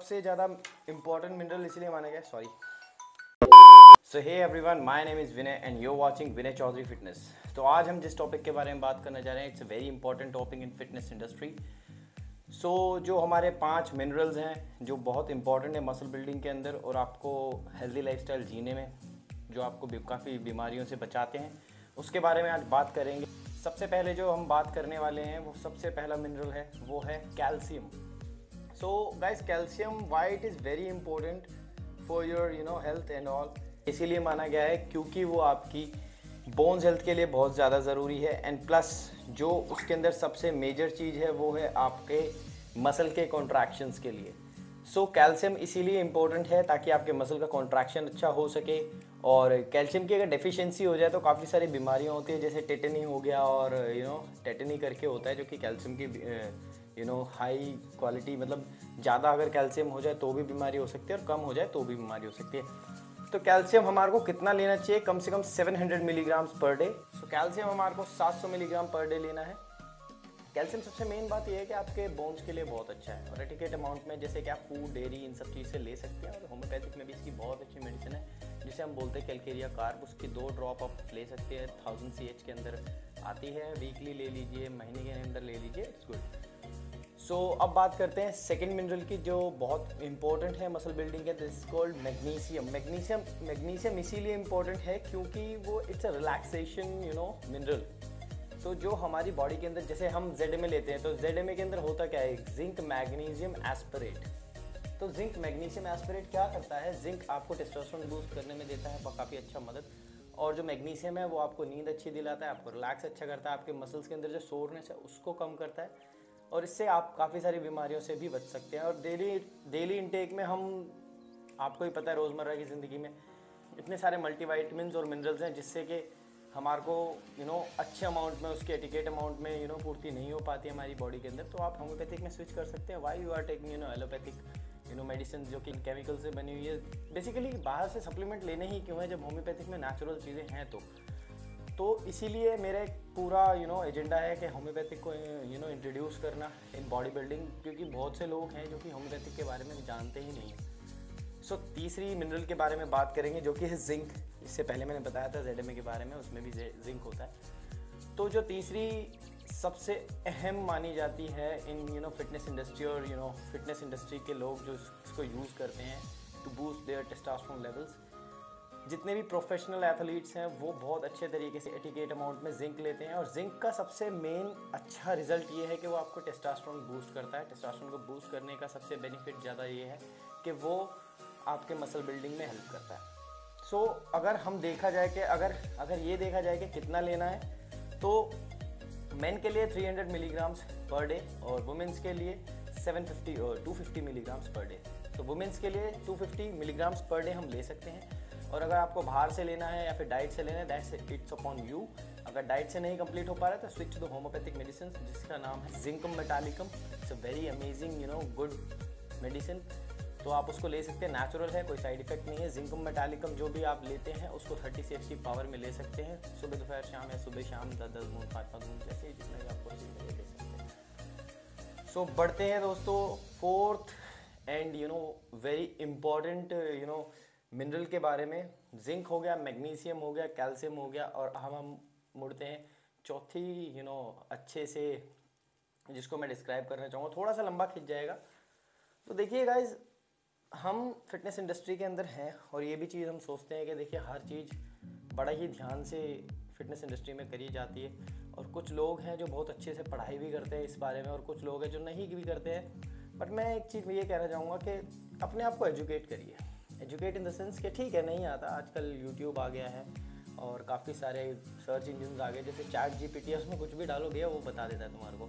सबसे ज़्यादा important mineral इसलिए माना गया, sorry. So hey everyone, my name is Vinay and you watching Vinay Chaudhary fitness. तो आज हम जिस टॉपिक के बारे में बात करना चाह रहे हैं, it's a very important topic in fitness industry. जो हमारे 5 मिनरल्स हैं जो बहुत इंपॉर्टेंट है मसल बिल्डिंग के अंदर और आपको हेल्दी लाइफस्टाइल जीने में, जो आपको काफ़ी बीमारियों से बचाते हैं, उसके बारे में आज बात करेंगे। सबसे पहले जो हम बात करने वाले हैं वो सबसे पहला मिनरल है, वो है calcium. So guys, calcium why it is very important for your health and all, इसीलिए माना गया है क्योंकि वो आपकी बोन्स हेल्थ के लिए बहुत ज़्यादा ज़रूरी है। एंड प्लस जो उसके अंदर सबसे मेजर चीज़ है वो है आपके मसल के कॉन्ट्रैक्शंस के लिए। कैल्शियम इसीलिए इम्पोर्टेंट है ताकि आपके मसल का कॉन्ट्रैक्शन अच्छा हो सके। और कैल्शियम की अगर डेफिशिएंसी हो जाए तो काफ़ी सारी बीमारियां होती है, जैसे टेटनी हो गया और टेटनी करके होता है, जो कि कैल्शियम की हाई क्वालिटी, मतलब ज़्यादा अगर कैल्शियम हो जाए तो भी बीमारी हो सकती है और कम हो जाए तो भी बीमारी हो सकती है। तो कैल्शियम हमारे को कितना लेना चाहिए? कम से कम 700 मिलीग्राम्स पर डे। कैल्शियम हमारे को 700 मिलीग्राम पर डे लेना है। कैल्शियम सबसे मेन बात यह है कि आपके बोन्स के लिए बहुत अच्छा है और एटिकेट अमाउंट में, जैसे कि आप फूड, डेयरी, इन सब चीज़ से ले सकते हैं। और होम्योपैथिक में भी इसकी बहुत अच्छी मेडिसिन है जिसे हम बोलते हैं कैलकेरिया कार्ब। उसकी 2 ड्रॉप आप ले सकते हैं, 1000 CH के अंदर आती है। वीकली ले लीजिए, महीने के अंदर ले लीजिए, इट्स गुड। अब बात करते हैं सेकंड मिनरल की जो बहुत इंपॉर्टेंट है मसल बिल्डिंग के, this is called magnesium. Magnesium इसीलिए इंपॉर्टेंट है क्योंकि वो इट्स अ रिलैक्सेशन मिनरल। तो जो हमारी बॉडी के अंदर, जैसे हम ZMA लेते हैं, तो ZMA के अंदर होता क्या है? Zinc magnesium aspirate. तो जिंक मैग्नीशियम एस्पिरेट क्या करता है? जिंक आपको टेस्टोस्टेरोन बूस्ट करने में देता है काफ़ी अच्छा मदद। और जो मैग्नीशियम है वो आपको नींद अच्छी दिलाता है, आपको रिलैक्स अच्छा करता है, आपके मसल्स के अंदर जो सोरनेस है उसको कम करता है और इससे आप काफ़ी सारी बीमारियों से भी बच सकते हैं। और डेली इंटेक में हम, आपको ही पता है रोज़मर्रा की ज़िंदगी में इतने सारे मल्टीवाइटमिन्स और मिनरल्स हैं जिससे कि हमारे को अच्छे अमाउंट में, उसके एटिकेट अमाउंट में पूर्ति नहीं हो पाती है हमारी बॉडी के अंदर। तो आप होम्योपैथिक में स्विच कर सकते हैं। Why you are taking allopathic medicine जो कि केमिकल से बनी हुई है। बेसिकली बाहर से सप्लीमेंट लेने ही क्यों है जब होम्योपैथिक में नेचुरल चीज़ें हैं। तो इसीलिए मेरा एक पूरा एजेंडा है कि होम्योपैथिक को इंट्रोड्यूस करना इन बॉडी बिल्डिंग, क्योंकि बहुत से लोग हैं जो कि होम्योपैथिक के बारे में जानते ही नहीं हैं। तीसरी मिनरल के बारे में बात करेंगे जो कि है जिंक। इससे पहले मैंने बताया था ZMA के बारे में, उसमें भी जिंक होता है। तो जो तीसरी सबसे अहम मानी जाती है इन फिटनेस इंडस्ट्री और फिटनेस इंडस्ट्री के लोग जो इसको यूज़ करते हैं to boost their testosterone levels, जितने भी प्रोफेशनल एथलीट्स हैं वो बहुत अच्छे तरीके से एटिकेट अमाउंट में जिंक लेते हैं। और जिंक का सबसे मेन अच्छा रिजल्ट ये है कि वो आपको टेस्टोस्टेरोन बूस्ट करता है। टेस्टोस्टेरोन को बूस्ट करने का सबसे बेनिफिट ज़्यादा ये है कि वो आपके मसल बिल्डिंग में हेल्प करता है। अगर हम देखा जाए कि अगर ये देखा जाए कि कितना लेना है, तो मेन के लिए 300 मिलीग्राम्स पर डे और वुमेंस के लिए 250 मिलीग्राम्स पर डे। तो वुमेंस के लिए 250 मिलीग्राम्स पर डे हम ले सकते हैं। और अगर आपको बाहर से लेना है या फिर डाइट से लेना है, दैट्स इट्स अपॉन यू। अगर डाइट से नहीं कंप्लीट हो पा रहा है तो स्विच टू होम्योपैथिक मेडिसिन जिसका नाम है zincum metallicum. It's a very amazing good medicine. तो आप उसको ले सकते हैं, नेचुरल है, कोई साइड इफेक्ट नहीं है। जिंकम मेटालिकम जो भी आप लेते हैं उसको 30 से 80 पावर में ले सकते हैं, सुबह दोपहर शाम, या सुबह शाम 10-10 बूंद 5-5 बूंद, जैसे जितना भी आपको चाहिए ले सकते हैं। बढ़ते हैं दोस्तों fourth and very important mineral के बारे में। जिंक हो गया, मैग्नीशियम हो गया, कैल्शियम हो गया, और हम मुड़ते हैं चौथी अच्छे से, जिसको मैं डिस्क्राइब करना चाहूँगा, थोड़ा सा लंबा खिंच जाएगा। तो देखिए गाइज, हम फिटनेस इंडस्ट्री के अंदर हैं और ये भी चीज़ हम सोचते हैं कि देखिए हर चीज़ बड़ा ही ध्यान से फिटनेस इंडस्ट्री में करी जाती है। और कुछ लोग हैं जो बहुत अच्छे से पढ़ाई भी करते हैं इस बारे में, और कुछ लोग हैं जो नहीं भी करते हैं। बट मैं एक चीज़ ये कहना चाहूँगा कि अपने आप को एजुकेट करिए। एजुकेट इन द सेंस कि ठीक है, नहीं आता, आजकल यूट्यूब आ गया है और काफ़ी सारे सर्च इंजन आ गए, जैसे ChatGPT, उसमें कुछ भी डालो भैया वो बता देता है तुम्हारे को।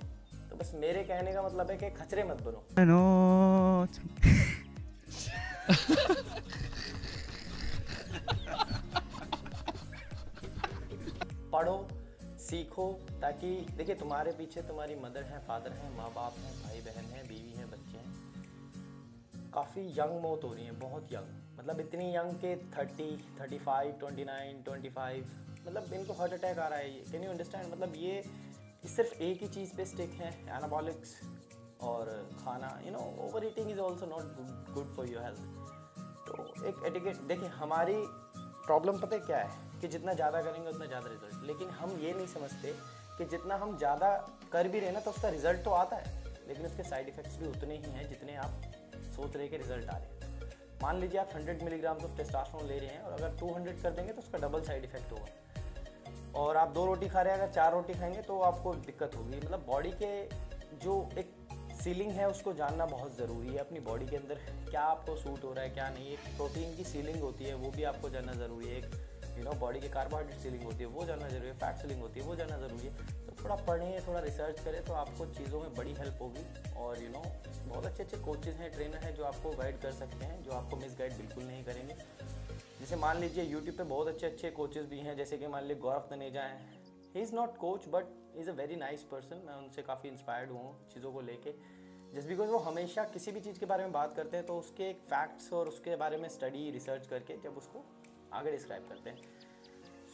तो बस मेरे कहने का मतलब है कि खचरे मत बनो। पढ़ो, सीखो, ताकि देखिए तुम्हारे पीछे तुम्हारी मदर है, फादर हैं, माँ बाप हैं, भाई बहन हैं, बीवी हैं, बच्चे हैं। काफ़ी यंग मौत हो रही है, बहुत यंग, मतलब इतनी यंग के 30, 35, 29, 25, मतलब इनको हार्ट अटैक आ रहा है। Can you understand? मतलब ये सिर्फ एक ही चीज़ पे स्टिक है, एनाबॉलिक्स और खाना over eating is also not good for your health. तो एक एटिकेट, देखिए हमारी प्रॉब्लम पता है क्या है कि जितना ज़्यादा करेंगे उतना ज़्यादा रिजल्ट, लेकिन हम ये नहीं समझते कि जितना हम ज़्यादा कर भी रहे ना तो उसका रिजल्ट तो आता है, लेकिन उसके साइड इफ़ेक्ट्स भी उतने ही हैं जितने आप सोच रहे कि रिजल्ट आ रहे हैं। मान लीजिए आप 100 मिलीग्राम ऑफ टेस्टोस्टेरोन ले रहे हैं और अगर 200 कर देंगे तो उसका डबल साइड इफेक्ट होगा। और आप 2 रोटी खा रहे हैं, अगर 4 रोटी खाएंगे तो आपको दिक्कत होगी। मतलब बॉडी के जो एक सीलिंग है उसको जानना बहुत ज़रूरी है, अपनी बॉडी के अंदर क्या आपको सूट हो रहा है क्या नहीं। एक प्रोटीन की सीलिंग होती है वो भी आपको जानना ज़रूरी है, एक बॉडी के कार्बोहाइड्रेट सीलिंग होती है वो जानना जरूरी है, फैट सीलिंग होती है वो जानना ज़रूरी है। तो थोड़ा पढ़ें, थोड़ा रिसर्च करें तो आपको चीज़ों में बड़ी हेल्प होगी। और बहुत अच्छे अच्छे कोचेज़ हैं, ट्रेनर हैं जो आपको गाइड कर सकते हैं, जो आपको मिस गाइड बिल्कुल नहीं करेंगे। जैसे मान लीजिए यूट्यूब पे बहुत अच्छे अच्छे कोचेज़ भी हैं, जैसे कि मान लीजिए गौरव तनेजा हैं। He is not coach but is a very nice person. मैं उनसे काफ़ी इंस्पायर्ड हुआ हूँ चीज़ों को लेके, जस्ट बिकॉज वो हमेशा किसी भी चीज़ के बारे में बात करते हैं तो उसके एक फैक्ट्स और उसके बारे में स्टडी रिसर्च करके जब उसको आगे डिस्क्राइब करते हैं।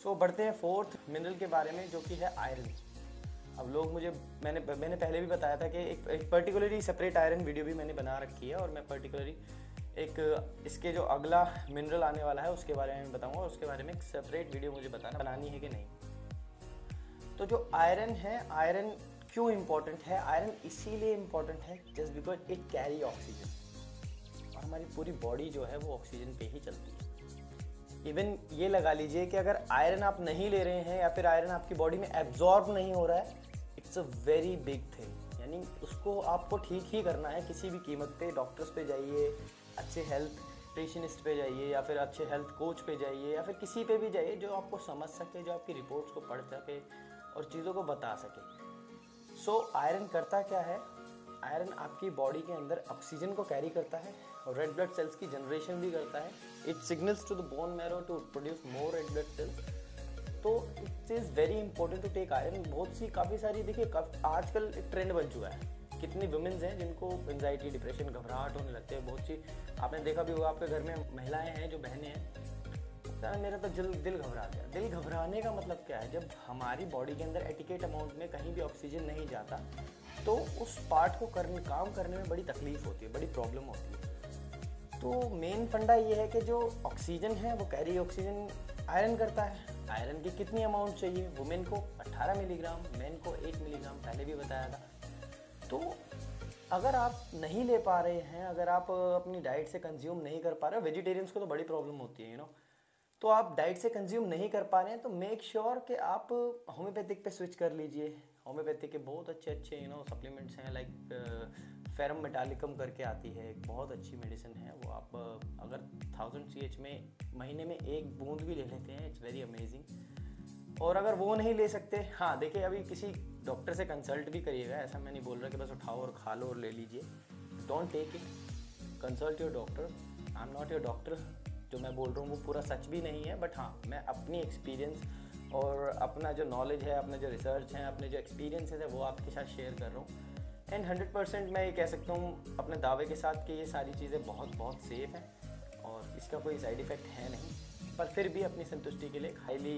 सो बढ़ते हैं 4th मिनरल के बारे में, जो कि है आयरन। अब लोग मैंने पहले भी बताया था कि एक पर्टिकुलरली सेपरेट आयरन वीडियो भी मैंने बना रखी है, और मैं पर्टिकुलरली एक इसके जो अगला मिनरल आने वाला है उसके बारे में बताऊंगा, और उसके बारे में एक सेपरेट वीडियो मुझे बनानी है कि नहीं। तो जो आयरन है, आयरन क्यों इम्पोर्टेंट है? आयरन इसीलिए इम्पोर्टेंट है just because it carry oxygen, और हमारी पूरी बॉडी जो है वो ऑक्सीजन पे ही चलती है। इवन ये लगा लीजिए कि अगर आयरन आप नहीं ले रहे हैं या फिर आयरन आपकी बॉडी में एब्जॉर्ब नहीं हो रहा है, it's a very big thing. यानी उसको आपको ठीक ही करना है किसी भी कीमत पे। डॉक्टर्स पे जाइए, अच्छे हेल्थ न्यूट्रिशनिस्ट पे जाइए, या फिर अच्छे हेल्थ कोच पे जाइए, या फिर किसी पे भी जाइए जो आपको समझ सके, जो आपकी रिपोर्ट्स को पढ़ सके और चीज़ों को बता सके। सो आयरन करता क्या है? आयरन आपकी बॉडी के अंदर ऑक्सीजन को कैरी करता है और रेड ब्लड सेल्स की जनरेशन भी करता है। It signals to the bone marrow to produce more red blood cells. तो it is very important to take iron. काफ़ी सारी देखिए आजकल एक ट्रेंड बन चुका है। कितनी वुमेन्स हैं जिनको एंजाइटी, डिप्रेशन, घबराहट होने लगते हैं। बहुत सी आपने देखा भी होगा, आपके घर में महिलाएं हैं जो बहनें हैं, मेरा तो दिल घबरा गया। दिल घबराने का मतलब क्या है? जब हमारी बॉडी के अंदर एटिकेट अमाउंट में कहीं भी ऑक्सीजन नहीं जाता तो उस पार्ट को काम करने में बड़ी तकलीफ होती है, बड़ी प्रॉब्लम होती है। तो मेन फंडा ये है कि जो ऑक्सीजन है वो कैरी ऑक्सीजन आयरन करता है। आयरन की कितनी अमाउंट चाहिए? वुमेन को 18 मिलीग्राम, मेन को 8 मिलीग्राम, पहले भी बताया था। तो अगर आप नहीं ले पा रहे हैं, अगर आप अपनी डाइट से कंज्यूम नहीं कर पा रहे, वेजिटेरियंस को तो बड़ी प्रॉब्लम होती है तो आप डाइट से कंज्यूम नहीं कर पा रहे हैं तो मेक श्योर कि आप होम्योपैथिक पे स्विच कर लीजिए। होम्योपैथिक के बहुत अच्छे सप्लीमेंट्स हैं, लाइक फेरम मेटालिकम करके आती है, एक बहुत अच्छी मेडिसिन है वो। आप अगर 1000 CH में महीने में 1 बूंद भी ले लेते हैं, इट्स वेरी अमेजिंग। और अगर वो नहीं ले सकते, हाँ देखिए, अभी किसी डॉक्टर से कंसल्ट भी करिएगा। ऐसा मैं नहीं बोल रहा कि बस उठाओ और खा लो और ले लीजिए। Don't take it, consult your doctor. I am not your doctor. जो मैं बोल रहा हूँ वो पूरा सच भी नहीं है, बट हाँ मैं अपनी एक्सपीरियंस और अपना जो नॉलेज है, अपने जो रिसर्च हैं, अपने जो एक्सपीरियंसेस है वो आपके साथ शेयर कर रहा हूँ। एंड 100% मैं ये कह सकता हूँ अपने दावे के साथ कि ये सारी चीज़ें बहुत सेफ़ हैं और इसका कोई साइड इफ़ेक्ट है नहीं। पर फिर भी अपनी संतुष्टि के लिए हाईली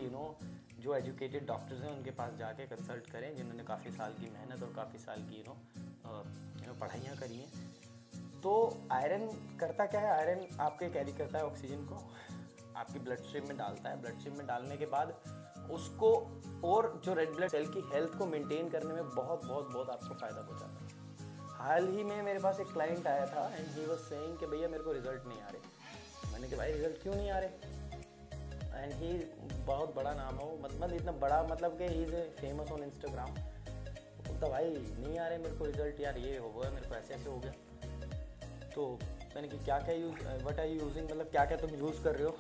जो एजुकेटेड डॉक्टर्स हैं उनके पास जाके कंसल्ट करें, जिन्होंने काफ़ी साल की मेहनत और काफ़ी साल की पढ़ाइयाँ करी हैं। तो आयरन करता क्या है? आयरन आपके कैरी करता है ऑक्सीजन को, आपकी ब्लड स्ट्रीम में डालता है। ब्लड स्ट्रीम में डालने के बाद उसको और जो रेड ब्लड सेल की हेल्थ को मेंटेन करने में बहुत आपको फ़ायदा पहुंचाता है। हाल ही में मेरे पास एक क्लाइंट आया था एंड ही वाज सेइंग कि भैया मेरे को रिजल्ट नहीं आ रहे। मैंने कहा भाई रिजल्ट क्यों नहीं आ रहे? एंड ही बहुत बड़ा नाम है वो, मतलब इतना बड़ा, मतलब कि he is famous on Instagram. बोलता भाई नहीं आ रहे मेरे को रिजल्ट, यार ये हो गया, मेरे को ऐसे हो गया। तो मैंने कि क्या व्हाट आर यू यूजिंग, मतलब क्या तुम यूज़ कर रहे हो?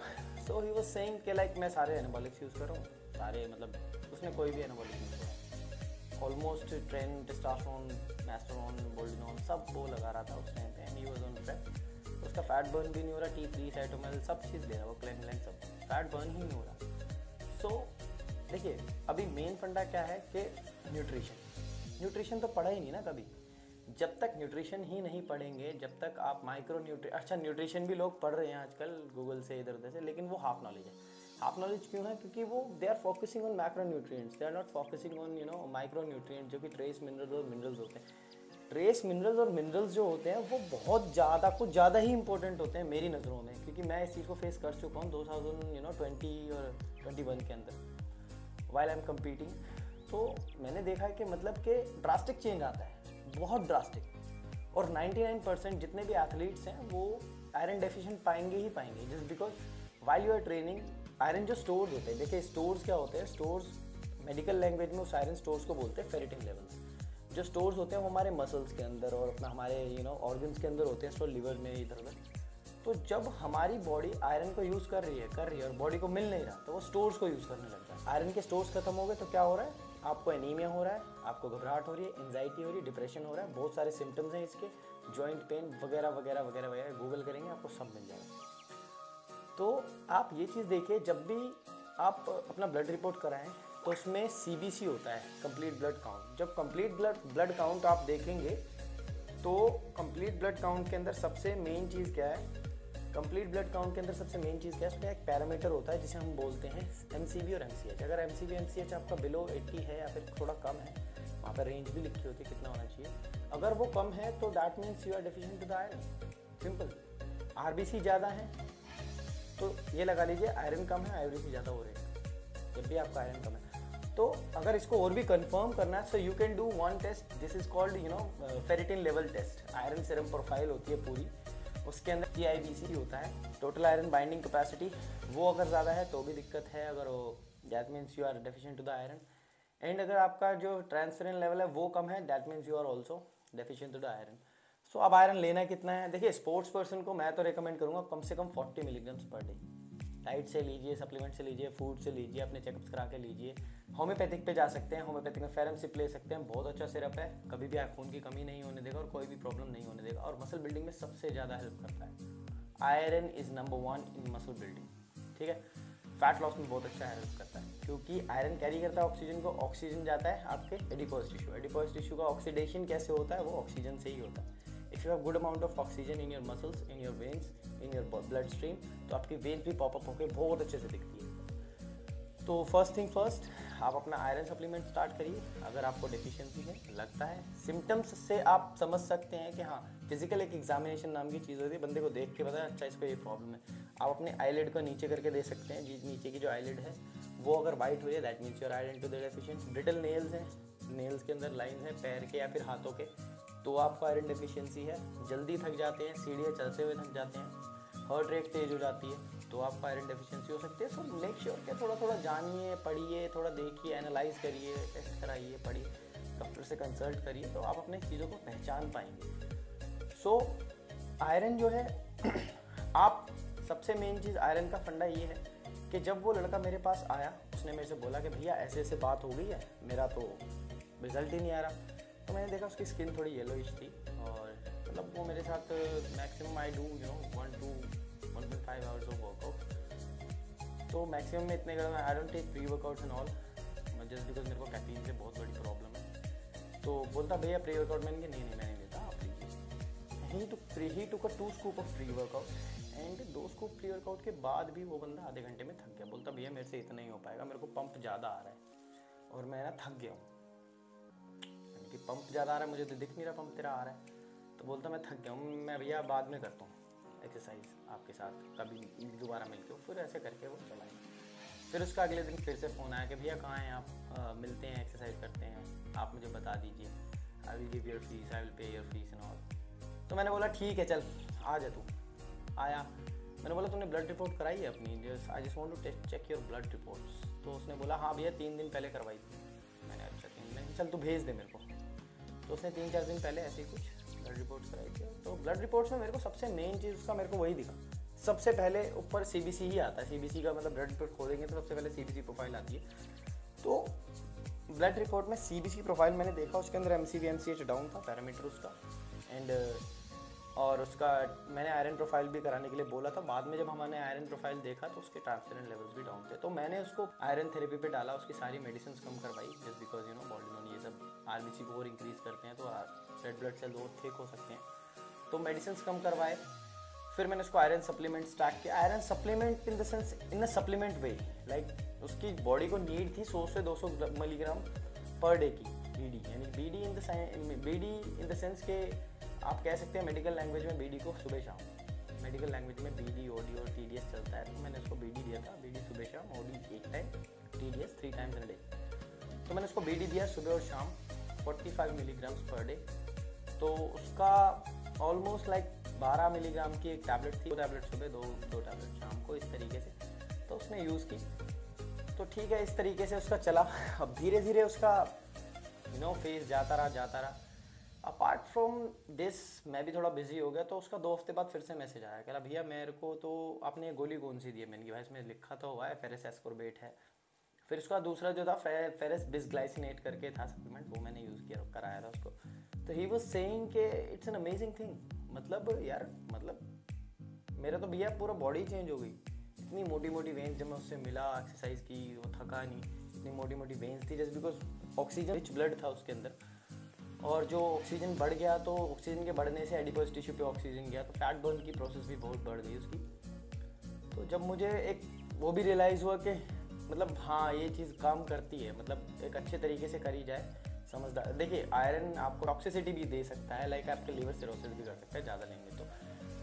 सो ही वाज सेइंग कि लाइक मैं सारे एनाबॉलिक्स यूज़ कर रहा हूँ, सारे, मतलब उसने कोई भी एनाबॉलिक नहीं किया, ऑलमोस्ट ट्रेन, टेस्टोस्टेरोन, मैस्टोरोन, बोल्डिनॉन सब वो लगा रहा था उस टाइम पे। And he was on track. उसका फैट बर्न भी नहीं हो रहा, T3, साइटोमेल सब चीज़ ले रहा है वो, क्लेन सब, फैट बर्न ही नहीं हो रहा। सो देखिए अभी मेन फंडा क्या है कि न्यूट्रिशन तो पढ़ा ही नहीं ना कभी। जब तक न्यूट्रिशन ही नहीं पढ़ेंगे, जब तक आप न्यूट्रिशन भी लोग पढ़ रहे हैं आजकल गूगल से इधर उधर से, लेकिन वो हाफ नॉलेज है। हाफ नॉलेज क्यों है? क्योंकि वो they are focusing on macro nutrients, they are not focusing on micro nutrients, जो कि ट्रेस मिनरल्स और मिनरल्स होते हैं। ट्रेस मिनरल्स और मिनरल्स जो होते हैं वो बहुत ज़्यादा कुछ ज़्यादा ही इंपॉर्टेंट होते हैं मेरी नज़रों में, क्योंकि मैं इस चीज़ को फेस कर चुका हूँ 2020 और 21 के अंदर वाइल आई एम कम्पीटिंग। तो मैंने देखा है कि मतलब कि ड्रास्टिक चेंज आता है, बहुत ड्रास्टिक। और 99% जितने भी एथलीट्स हैं वो आयरन डेफिशिएंट पाएंगे ही पाएंगे, just because while you are training. Iron जो स्टोर्स होते हैं, देखिए स्टोर्स क्या होते हैं, स्टोर्स मेडिकल लैंग्वेज में उस आयरन स्टोर्स को बोलते हैं फेरिटिन लेवल्स। जो स्टोर्स होते हैं वो हमारे मसल्स के अंदर और अपना हमारे ऑर्गन्स के अंदर होते हैं, स्टोर लिवर में इधर उधर। तो जब हमारी बॉडी आयरन को यूज़ कर रही है और बॉडी को मिल नहीं रहा, तो वो स्टोर्स को यूज़ करने लगता है। आयरन के स्टोर्स खत्म हो गए तो क्या हो रहा है, आपको एनीमिया हो रहा है, आपको घबराहट हो रही है, एंजाइटी हो रही है, डिप्रेशन हो रहा है, बहुत सारे सिम्टम्स हैं इसके, जॉइंट पेन वगैरह वगैरह वगैरह वगैरह। गूगल करेंगे आपको सब मिल जाएगा। तो आप ये चीज़ देखिए, जब भी आप अपना ब्लड रिपोर्ट कराएं तो उसमें CBC होता है, कंप्लीट ब्लड काउंट। जब कंप्लीट ब्लड काउंट आप देखेंगे तो कंप्लीट ब्लड काउंट के अंदर सबसे मेन चीज़ क्या है, कंप्लीट ब्लड काउंट के अंदर सबसे मेन चीज़ क्या है, उसमें एक पैरामीटर होता है जिसे हम बोलते हैं MCV और MCH। अगर MCV MCH आपका बिलो 80 है या फिर थोड़ा कम है, वहाँ पर रेंज भी लिखी होती है कितना होना चाहिए। अगर वो कम है तो that means you are deficient to the iron, simple. RBC ज़्यादा है तो ये लगा लीजिए आयरन कम है, IURC ज़्यादा हो रही है जब भी आपका आयरन कम है। तो अगर इसको और भी कंफर्म करना है, so you can do one test, this is called ferritin level test. Iron serum profile होती है पूरी, उसके अंदर TIBC होता है, टोटल आयरन बाइंडिंग कैपेसिटी। वो अगर ज़्यादा है तो भी दिक्कत है, अगर वो that means you are deficient to the iron. And अगर आपका जो ट्रांसफेरेंट लेवल है वो कम है, that means you are also deficient to the iron. So अब आयरन लेना कितना है, देखिए स्पोर्ट्स पर्सन को मैं तो रिकमेंड करूँगा कम से कम 40 मिलीग्राम्स पर डे। डाइट से लीजिए, सप्लीमेंट से लीजिए, फूड से लीजिए, अपने चेकअप्स करा के लीजिए। होम्योपैथिक पे जा सकते हैं, होम्योपैथिक में फेरम सिप ले सकते हैं, बहुत अच्छा सिरप है, कभी भी खून की कमी नहीं होने देगा और कोई भी प्रॉब्लम नहीं होने देगा, और मसल बिल्डिंग में सबसे ज़्यादा हेल्प करता है। Iron is number 1 in muscle building, ठीक है। फैट लॉस में बहुत अच्छा हेल्प करता है, क्योंकि आयरन कैरी करता है ऑक्सीजन को, ऑक्सीजन जाता है आपके एडिपोज टिश्यू। एडिपोज टिश्यू का ऑक्सीडेशन कैसे होता है, वो ऑक्सीजन से ही होता है। If you have good amount of oxygen in your muscles, in your veins, in your blood stream, तो आपकी वेन्स भी पॉपअप होकर बहुत अच्छे से दिखती है। तो फर्स्ट थिंग फर्स्ट, आप अपना आयरन सप्लीमेंट स्टार्ट करिए। अगर आपको डेफिशिएंसी है, लगता है सिम्टम्स से आप समझ सकते हैं कि हाँ, फिजिकल एक एग्जामिनेशन नाम की चीज़ होती है, बंदे को देख के पता है अच्छा इसको ये प्रॉब्लम है। आप अपने आईलिड को नीचे करके दे सकते हैं, नीचे की जो आईलिड है वो अगर वाइट हुई है, that means your iron to the deficient. Brittle nails हैं, नेल्स के अंदर लाइन है पैर के या फिर हाथों के, तो आपको आयरन डेफिशिएंसी है। जल्दी थक जाते हैं, सीढ़ियाँ चलते हुए थक जाते हैं, हार्ट रेट तेज हो जाती है, तो आपको आयरन डेफिशिएंसी हो सकती है। सो मेक श्योर कि थोड़ा थोड़ा जानिए, पढ़िए, थोड़ा देखिए, एनालाइज करिए, टेस्ट कराइए, पढ़िए, डॉक्टर से कंसल्ट करिए, तो आप अपने चीज़ों को पहचान पाएंगे। सो आयरन जो है आप सबसे मेन चीज़ आयरन का फंडा ये है कि जब वो लड़का मेरे पास आया, उसने मेरे से बोला कि भैया ऐसे ऐसे बात हो गई है, मेरा तो रिजल्ट ही नहीं आ रहा। तो मैंने देखा उसकी स्किन थोड़ी येलोइश थी, और मतलब वो मेरे साथ maximum I do 1 to 1.5 hours of workout. तो मैक्सिमम में इतने करना, I don't take pre workouts and all, just because मेरे को कैफीन से बहुत बड़ी प्रॉब्लम है। तो बोलता भैया प्री वर्कआउट, मैंने कहा नहीं मैं नहीं लेता, आप लीजिए। ही टुक 2 scoop of pre workout, and 2 scoop pre workout के बाद भी वो बंदा आधे घंटे में थक गया। बोलता भैया मेरे से इतना ही हो पाएगा, मेरे को पंप ज़्यादा आ रहा है और मैं ना थक गया हूँ। कि पंप ज़्यादा आ रहा है, मुझे तो दिख नहीं रहा पंप तेरा आ रहा है। तो बोलता मैं थक गया हूँ, मैं भैया बाद में करता हूँ एक्सरसाइज आपके साथ, कभी दोबारा मिलके। फिर ऐसे करके वो चलाए। फिर उसका अगले दिन फिर से फ़ोन आया कि भैया कहाँ हैं आप, मिलते हैं, एक्सरसाइज करते हैं, आप मुझे बता दीजिए, I will give your fees, I will pay your fees and all. तो मैंने बोला ठीक है चल आ जा तू। आया, मैंने बोला तूने ब्लड रिपोर्ट कराई है अपनी, I just want to check your blood reports. तो उसने बोला हाँ भैया 3 दिन पहले करवाई थी। मैंने अच्छा 3 दिन, चल तू भेज दे मेरे को। तो उसने 3-4 दिन पहले ऐसे ही कुछ ब्लड रिपोर्ट्स कराई थी। तो ब्लड रिपोर्ट्स में मेरे को सबसे मेन चीज़ उसका मेरे को वही दिखा, सबसे पहले ऊपर CBC ही आता है। CBC का मतलब ब्लड रिपोर्ट खोलेंगे तो सबसे पहले CBC प्रोफाइल आती है। तो ब्लड रिपोर्ट में CBC प्रोफाइल मैंने देखा, उसके अंदर MCV MCH डाउन था पैरामीटर उसका, एंड और उसका मैंने आयरन प्रोफाइल भी कराने के लिए बोला था। बाद में जब हमने आयरन प्रोफाइल देखा तो उसके ट्रांसफेरेंट लेवल्स भी डाउन थे। तो मैंने उसको आयरन थेरेपी पे डाला, उसकी सारी मेडिसिन कम करवाई, जस्ट बिकॉज बॉडी ये सब RBC को और इंक्रीज़ करते हैं तो रेड ब्लड सेल्स और थिक हो सकते हैं, तो मेडिसिन कम करवाए। फिर मैंने उसको आयरन सप्लीमेंट स्टार्ट किया। Iron supplement in the sense in a supplement way, like उसकी बॉडी को नीड थी 100 से 200 मिलीग्राम पर डे की, बीडी, यानी बीडी इन द सेंस के आप कह सकते हैं मेडिकल लैंग्वेज में बीडी को सुबह शाम, मेडिकल लैंग्वेज में बीडी, ओडी और टीडीएस चलता है, तो मैंने उसको बीडी दिया था। बीडी सुबह शाम, ओडी एक time, TDS 3 times in a day. तो मैंने उसको बीडी दिया सुबह और शाम 45 मिलीग्राम्स पर डे। तो उसका ऑलमोस्ट लाइक 12 मिलीग्राम की एक टैबलेट थी, 2 टैबलेट सुबह, दो टैबलेट शाम को, इस तरीके से तो उसने यूज़ की। तो ठीक है, इस तरीके से उसका चला। अब धीरे धीरे उसका फेज जाता रहा। अपार्ट फ्रॉम दिस मैं भी थोड़ा बिजी हो गया, तो उसका 2 हफ्ते बाद फिर से मैसेज आया, कह रहा भैया मेरे को तो आपने गोली कौन सी दी है। मैंने कहा भाई इसमें लिखा तो हुआ है फेरस एस्कॉर्बेट है। फिर उसका दूसरा जो था फेरस बिसग्लाइसिनेट करके था सप्लीमेंट, वो मैंने यूज़ किया, कराया था उसको। तो ही वाज सेइंग कि इट्स एन अमेजिंग थिंग। मतलब यार, मतलब मेरा तो भैया पूरा बॉडी चेंज हो गई। इतनी मोटी मोटी वेन्स जब मैं उससे मिला, एक्सरसाइज की, वो थका नहीं, इतनी मोटी मोटी वेन्स थी, just because oxygen rich blood था उसके अंदर। और जो ऑक्सीजन बढ़ गया, तो ऑक्सीजन के बढ़ने से एडिपोज टिश्यू पे ऑक्सीजन गया, तो फैट बर्न की प्रोसेस भी बहुत बढ़ गई उसकी। तो जब मुझे एक वो भी रियलाइज़ हुआ कि मतलब हाँ ये चीज़ काम करती है, मतलब एक अच्छे तरीके से करी जाए, समझदार। देखिए आयरन आपको टॉक्सिसिटी भी दे सकता है, लाइक आपके लिवर सिरोसिस भी कर सकता है ज़्यादा लेंगे तो,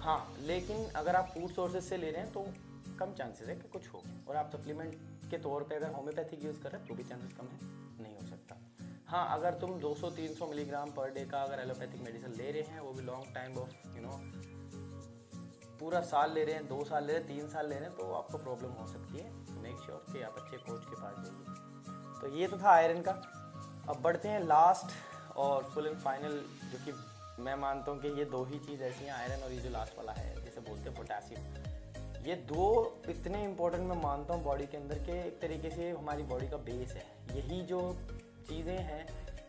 हाँ। लेकिन अगर आप फूड सोर्सेज से ले रहे हैं तो कम चांसेस है कि कुछ हो। और आप सप्लीमेंट के तौर पे अगर होम्योपैथिक यूज़ कर रहे हैं तो भी चांसेस कम है, नहीं हो सकता। हाँ, अगर तुम 200-300 मिलीग्राम पर डे का अगर एलोपैथिक मेडिसिन ले रहे हैं, वो भी लॉन्ग टाइम ऑफ पूरा साल ले रहे हैं, 2 साल ले रहे हैं, 3 साल ले रहे हैं, तो आपको प्रॉब्लम हो सकती है। मेक श्योर कि आप अच्छे कोच के पास जाइए। तो ये तो था आयरन का। अब बढ़ते हैं लास्ट और फुल एंड फाइनल, जो कि मैं मानता हूँ कि ये 2 ही चीज़ ऐसी हैं, आयरन और ये जो लास्ट वाला है जिसे बोलते हैं पोटेशियम। ये 2 इतने इंपॉर्टेंट मैं मानता हूँ बॉडी के अंदर के, एक तरीके से हमारी बॉडी का बेस है। यही जो चीज़ें हैं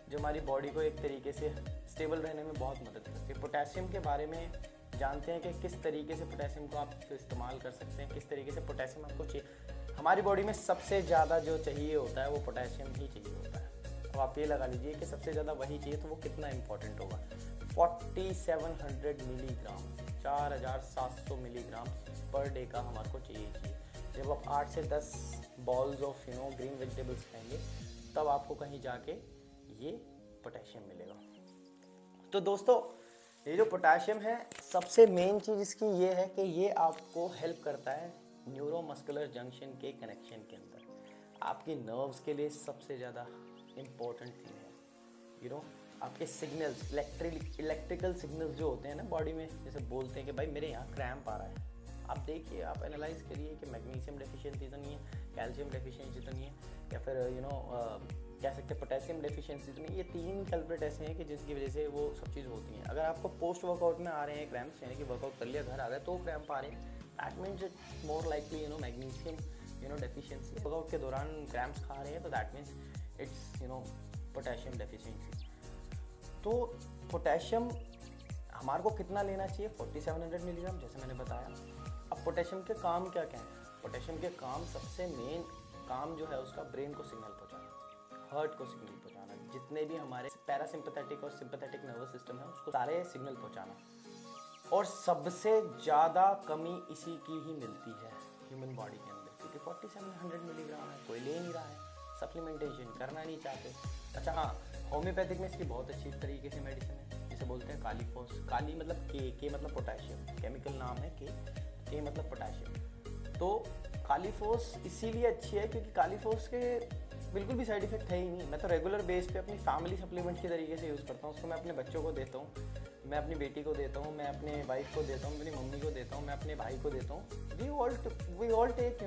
जो हमारी बॉडी को एक तरीके से स्टेबल रहने में बहुत मदद करती है। पोटेशियम के बारे में जानते हैं कि किस तरीके से पोटेशियम को आप इस्तेमाल कर सकते हैं, किस तरीके से पोटेशियम आपको चाहिए। हमारी बॉडी में सबसे ज़्यादा जो चाहिए होता है वो पोटेशियम ही चाहिए होता है। अब आप ये लगा लीजिए कि सबसे ज़्यादा वही चाहिए, तो वो कितना इंपॉर्टेंट होगा। 4700 मिलीग्राम, 4700 मिलीग्राम पर डे का हमारे को चाहिए। जब आप 8 से 10 बॉल्स ऑफ ग्रीन वेजिटेबल्स खाएंगे, तब आपको कहीं जाके ये पोटेशियम मिलेगा। तो दोस्तों, ये जो पोटेशियम है, सबसे मेन चीज़ इसकी ये है कि ये आपको हेल्प करता है न्यूरोमस्कुलर जंक्शन के कनेक्शन के अंदर। आपकी नर्व्स के लिए सबसे ज़्यादा इम्पोर्टेंट थिंग है। आपके सिग्नल्स, इलेक्ट्रिकल सिग्नल्स जो होते हैं ना बॉडी में, जैसे बोलते हैं कि भाई मेरे यहाँ क्रैम्प आ रहा है, आप देखिए, आप एनालाइज करिए कि मैग्नीशियम डेफिशिएंसी तो नहीं है, कैल्शियम डेफिशिएंसी तो नहीं है, या फिर कह सकते हैं पोटेशियम डेफिशिएंसी तो नहीं। ये 3 कल्प्रिट ऐसे हैं कि जिसकी वजह से वो सब चीज़ होती हैं। अगर आपको पोस्ट वर्कआउट में आ रहे हैं क्रैम्प्स, यानी कि वर्कआउट कर लिया, घर आ गए तो क्रैम्प आ रहे हैं, that means it's more likely magnesium deficiency. Workout के दौरान क्रैम्प्स खा रहे हैं तो that means it's potassium deficiency. तो पोटेशियम हमारे को कितना लेना चाहिए? 4700 मिलीग्राम, जैसे मैंने बताया। अब पोटेशियम के काम क्या क्या हैं? पोटेशियम के काम, सबसे मेन काम जो है उसका ब्रेन को सिग्नल पहुंचाना, हार्ट को सिग्नल पहुंचाना, जितने भी हमारे पैरासिम्पैथेटिक और सिंपैथेटिक नर्वस सिस्टम है उसको सारे सिग्नल पहुंचाना। और सबसे ज़्यादा कमी इसी की ही मिलती है ह्यूमन बॉडी के अंदर, क्योंकि 4700 मिलीग्राम है, कोई ले नहीं रहा है, सप्लीमेंटेशन करना नहीं चाहते। अच्छा हाँ, होम्योपैथिक में इसकी बहुत अच्छी तरीके से मेडिसिन है, जिसे बोलते हैं कालीफोस। काली मतलब के मतलब पोटेशियम, केमिकल नाम है के मतलब पोटेशियम। तो कालीफोस इसीलिए अच्छी है क्योंकि कालीफोस के बिल्कुल भी साइड इफेक्ट है ही नहीं। मैं तो रेगुलर बेस पे अपनी फैमिली सप्लीमेंट के तरीके से यूज़ करता हूँ उसको। मैं अपने बच्चों को देता हूँ, मैं अपनी बेटी को देता हूँ, मैं अपने वाइफ को देता हूँ, मेरी मम्मी को देता हूँ, मैं अपने भाई को देता हूँ। We all take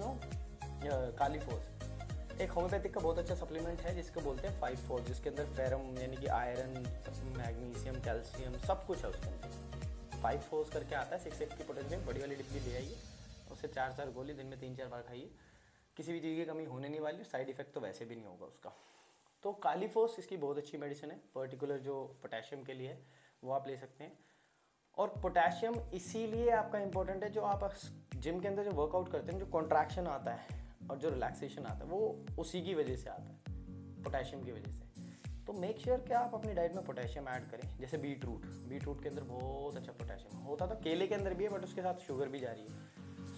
kali phos. एक होम्योपैथिक का बहुत अच्छा सप्लीमेंट है जिसको बोलते हैं 5-4, जिसके अंदर फेरम यानी कि आयरन, मैग्नीशियम, कैल्शियम सब कुछ है उसके अंदर। 5-4 करके आता है, 6 की पोटेशियम, बड़ी वाली डिब्बी ले आइए, उससे 4 गोली दिन में 3-4 बार खाइए, किसी भी चीज़ की कमी होने नहीं वाली, साइड इफेक्ट तो वैसे भी नहीं होगा उसका। तो कालीफोस इसकी बहुत अच्छी मेडिसिन है, पर्टिकुलर जो पोटेशियम के लिए है वो आप ले सकते हैं। और पोटेशियम इसीलिए आपका इंपॉर्टेंट है, जो आप जिम के अंदर जो वर्कआउट करते हैं, जो कॉन्ट्रैक्शन आता है और जो रिलैक्सेशन आता है, वो उसी की वजह से आता है, पोटेशियम की वजह से। तो मेक श्योर कि आप अपनी डाइट में पोटेशियम ऐड करें। जैसे बीटरूट के अंदर बहुत अच्छा पोटेशियम होता, तो केले के अंदर भी है, बट उसके साथ शुगर भी जा रही है।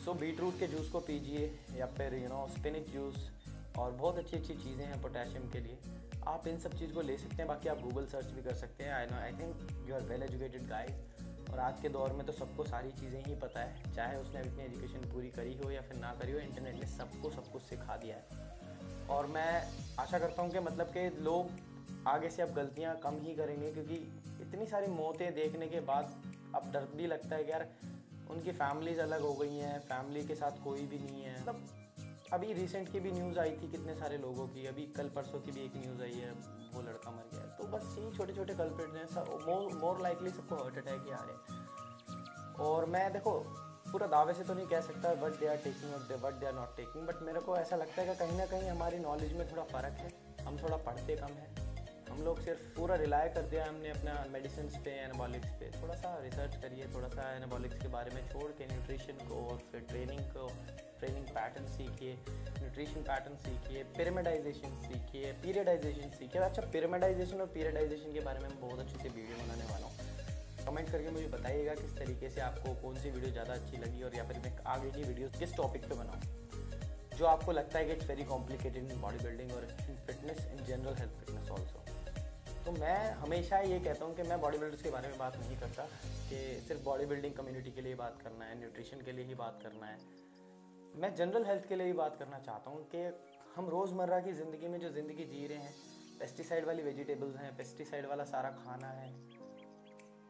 सो बीटरूट के जूस को पीजिए, या फिर स्पिनच जूस, और बहुत अच्छी अच्छी चीज़ें हैं पोटेशियम के लिए। आप इन सब चीज़ को ले सकते हैं। बाकी आप गूगल सर्च भी कर सकते हैं। I think you are well educated guys, और आज के दौर में तो सबको सारी चीज़ें ही पता है, चाहे उसने अपनी एजुकेशन पूरी करी हो या फिर ना करी हो, इंटरनेट ने सबको सब कुछ सिखा दिया है। और मैं आशा करता हूँ कि मतलब कि लोग आगे से अब गलतियाँ कम ही करेंगे, क्योंकि इतनी सारी मौतें देखने के बाद अब डर भी लगता है कि यार उनकी फैमिलीज अलग हो गई हैं, फैमिली के साथ कोई भी नहीं है। मतलब अभी रिसेंट की भी न्यूज़ आई थी कितने सारे लोगों की, अभी कल परसों की भी एक न्यूज़ आई है, वो लड़का मर गया। तो बस यही छोटे छोटे कल्प्रिट हैं, सब मोर लाइकली सबको हार्ट अटैक ही आ रहे। और मैं देखो पूरा दावे से तो नहीं कह सकता व्हाट दे आर टेकिंग और what they are not taking, but मेरे को ऐसा लगता है कि कहीं ना कहीं हमारी नॉलेज में थोड़ा फ़र्क है। हम थोड़ा पढ़ते कम है, हम लोग सिर्फ पूरा रिलाय कर दिया हमने अपना मेडिसिन पे, एनाबॉलिक्स पे। थोड़ा सा रिसर्च करिए, थोड़ा सा एनाबॉलिक्स के बारे में छोड़ के न्यूट्रिशन को और फिर ट्रेनिंग पैटर्न सीखिए, न्यूट्रिशन पैटर्न सीखिए, पिरामिडाइजेशन सीखिए, पीरियडाइजेशन सीखिए। अच्छा, पिरामिडाइजेशन और पीरियडाइजेशन के बारे में बहुत अच्छे से वीडियो बनाने वाला हूँ। कमेंट करके मुझे बताइएगा किस तरीके से आपको कौन सी वीडियो ज़्यादा अच्छी लगी, और या फिर मैं आगे की वीडियो किस टॉपिक पे बनाऊँ जो आपको लगता है कि it's very complicated in body building और in fitness, in general health fitness also. तो मैं हमेशा ये कहता हूँ कि मैं बॉडी बिल्डर्स के बारे में बात नहीं करता कि सिर्फ बॉडी बिल्डिंग कम्युनिटी के लिए बात करना है, न्यूट्रिशन के लिए ही बात करना है। मैं जनरल हेल्थ के लिए ही बात करना चाहता हूँ कि हम रोज़मर्रा की ज़िंदगी में जो ज़िंदगी जी रहे हैं, पेस्टिसाइड वाली वेजिटेबल्स हैं, पेस्टिसाइड वाला सारा खाना है,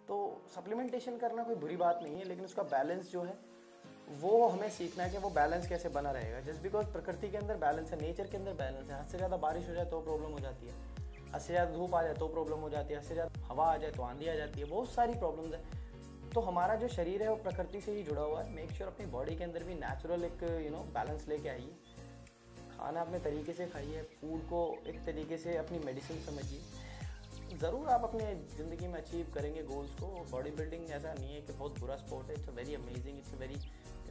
तो सप्लीमेंटेशन करना कोई बुरी बात नहीं है, लेकिन उसका बैलेंस जो है वो हमें सीखना है कि वो बैलेंस कैसे बना रहेगा। जस्ट बिकॉज प्रकृति के अंदर बैलेंस है, नेचर के अंदर बैलेंस है। हद से ज़्यादा बारिश हो जाए तो प्रॉब्लम हो जाती है, हद से ज़्यादा धूप आ जाए तो प्रॉब्लम हो जाती है, हद से ज़्यादा हवा आ जाए तो आंधी आ जाती है, बहुत सारी प्रॉब्लम्स है। तो हमारा जो शरीर है वो प्रकृति से ही जुड़ा हुआ है। मेक श्योर अपनी बॉडी के अंदर भी नेचुरल एक बैलेंस लेके आइए। खाना अपने तरीके से खाइए, फूड को एक तरीके से अपनी मेडिसिन समझिए। ज़रूर आप अपने ज़िंदगी में अचीव करेंगे गोल्स को। बॉडी बिल्डिंग ऐसा नहीं है कि बहुत बुरा स्पोर्ट है, it's a very amazing, it's a very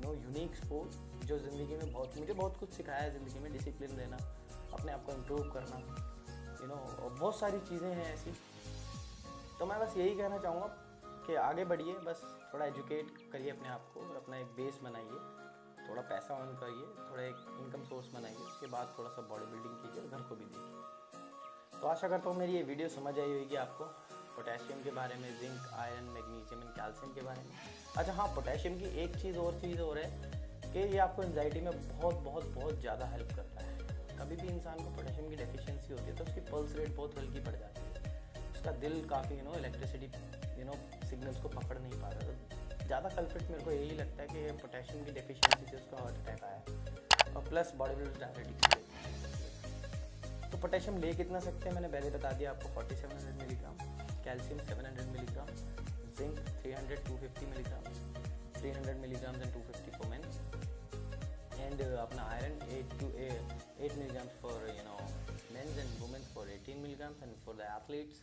unique sport जो ज़िंदगी में मुझे बहुत कुछ सिखाया है। ज़िंदगी में डिसिप्लिन रहना, अपने आप को इम्प्रूव करना, बहुत सारी चीज़ें हैं ऐसी। तो मैं बस यही कहना चाहूँगा कि आगे बढ़िए, बस थोड़ा एजुकेट करिए अपने आप को और अपना एक बेस बनाइए, थोड़ा पैसा अर्न करिए, थोड़ा एक इनकम सोर्स बनाइए, उसके बाद थोड़ा सा बॉडी बिल्डिंग कीजिए और घर को भी देखिए। तो आशा करता हूँ मेरी ये वीडियो समझ आई होगी आपको, पोटेशियम के बारे में, zinc, iron, magnesium and calcium के बारे में। अच्छा हाँ, पोटेशियम की एक चीज़ और है कि ये आपको एंजाइटी में बहुत ज़्यादा हेल्प करता है। कभी भी इंसान को पोटेशियम की डेफिशिएंसी होती है तो उसकी पल्स रेट बहुत हल्की पड़ जाती है, उसका दिल काफ़ी इलेक्ट्रिसिटी सिग्नल्स को पकड़ नहीं पा रहा। तो ज़्यादा कल्प्रिट मेरे को यही लगता है कि पोटेशियम की डेफिशिएंसी से उसका हार्ट अटैक आया, और प्लस बॉडी बिल्डर डायबिटिक्स। तो पोटेशियम ले कितना सकते हैं मैंने पहले बता दिया आपको, 4700 milligram, calcium 700 milligram, zinc 300-250 milligram, 300 milligram and 250 for main, and अपना iron 8 milligrams for men's and women's for 18 milligrams and for the athletes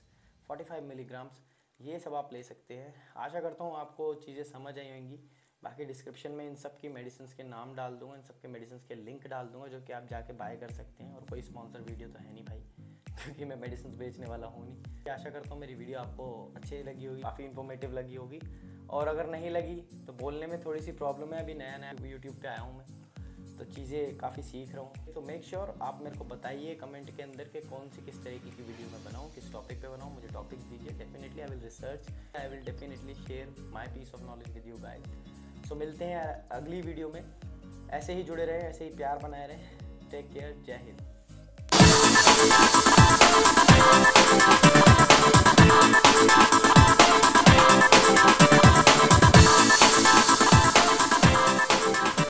45 milligrams। ये सब आप ले सकते हैं। आशा करता हूँ आपको चीज़ें समझ आई होंगी। बाकी डिस्क्रिप्शन में इन सब की मेडिसिन के नाम डाल दूँगा, इन सब के मेडिसिन के लिंक डाल दूँगा जो कि आप जाके बाय कर सकते हैं। और कोई स्पॉन्सर वीडियो तो है नहीं भाई, क्योंकि मैं मेडिसिन बेचने वाला हूँ नहीं। आशा करता हूँ मेरी वीडियो आपको अच्छी लगी होगी, काफ़ी इन्फॉर्मेटिव लगी होगी। और अगर नहीं लगी तो बोलने में थोड़ी सी प्रॉब्लम है, अभी नया यूट्यूब पे आया हूँ मैं, तो चीज़ें काफ़ी सीख रहा हूँ। तो मेक श्योर आप मेरे को बताइए कमेंट के अंदर कि कौन सी किस तरीके की वीडियो मैं बनाऊँ, किस टॉपिक पे बनाऊँ, मुझे टॉपिक दीजिए। Definitely I will research, I will definitely share my piece of knowledge with you guys. So मिलते हैं अगली वीडियो में। ऐसे ही जुड़े रहे, ऐसे ही प्यार बनाए रहे। टेक केयर, जय हिंद।